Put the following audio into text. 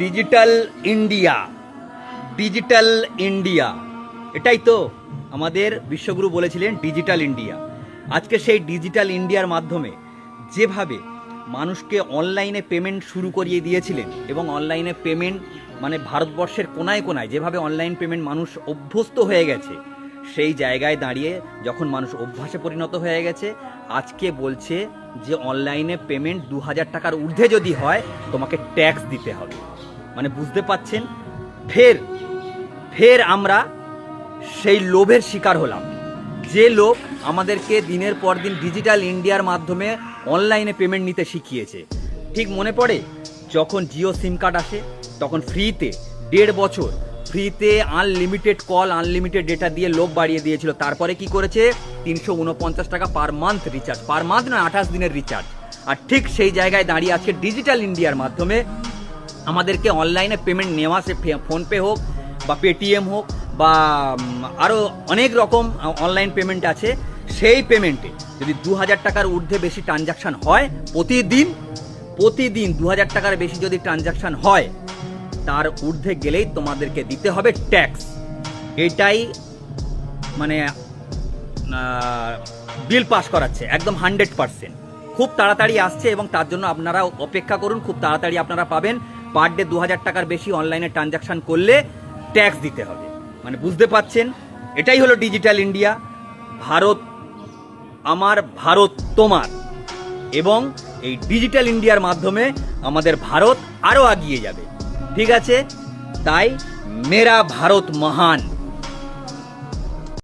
Digital India, digital India, এটাই তো আমাদের বিশ্বগুরু বলেছিলেন ডিজিটাল ইন্ডিয়া। আজকে সেই ডিজিটাল ইন্ডিয়ার মাধ্যমে যেভাবে মানুষকে অনলাইনে পেমেন্ট শুরু করিয়ে দিয়েছিলেন এবং অনলাইনে পেমেন্ট মানে ভারতবর্ষের কোনায় কোনায় যেভাবে অনলাইন পেমেন্ট মানুষ অভ্যস্ত হয়ে গেছে, সেই জায়গায় দাঁড়িয়ে যখন মানুষ অভ্যাসে পরিণত হয়ে গেছে, আজকে বলছে যে অনলাইনে পেমেন্ট 2000 টাকার ঊর্ধ্বে যদি হয় তোমাকে ট্যাক্স দিতে হবে। মানে বুঝতে পাচ্ছেন, ফের আমরা সেই লোভের শিকার হলাম, যে লোভ আমাদেরকে দিনের পর দিন ডিজিটাল ইন্ডিয়ার মাধ্যমে অনলাইনে পেমেন্ট নিতে শিখিয়েছে। ঠিক মনে পড়ে যখন জিও সিম কার্ড আসে, তখন ফ্রিতে 1.5 বছর ফ্রিতে আনলিমিটেড কল আনলিমিটেড ডেটা দিয়ে লোভ বাড়িয়ে দিয়েছিল। তারপরে কি করেছে, 349 টাকা per month recharge, per month না 28 দিনের রিচার্জ। আর ঠিক সেই জায়গায় দাঁড়িয়ে আজকে ডিজিটাল ইন্ডিয়ার মাধ্যমে আমাদেরকে অনলাইনে পেমেন্ট নেওয়া, সে ফোনপে হোক বা পেটিএম হোক বা আরও অনেক রকম অনলাইন পেমেন্ট আছে, সেই পেমেন্টে যদি 2000 টাকার ঊর্ধ্বে বেশি ট্রানজাকশান হয়, প্রতিদিন 2000 টাকার বেশি যদি ট্রানজাকশান হয়, তার ঊর্ধ্বে গেলেই তোমাদেরকে দিতে হবে ট্যাক্স। এটাই মানে বিল পাস করাচ্ছে একদম 100%। খুব তাড়াতাড়ি আসছে এবং তার জন্য আপনারা অপেক্ষা করুন, খুব তাড়াতাড়ি আপনারা পাবেন। পার ডে 2000 টাকার বেশি অনলাইনে ট্রানজাকশান করলে ট্যাক্স দিতে হবে। মানে বুঝতে পাচ্ছেন, এটাই হলো ডিজিটাল ইন্ডিয়া। ভারত আমার, ভারত তোমার, এবং এই ডিজিটাল ইন্ডিয়ার মাধ্যমে আমাদের ভারত আরও এগিয়ে যাবে। ঠিক আছে, তাই মেরা ভারত মহান।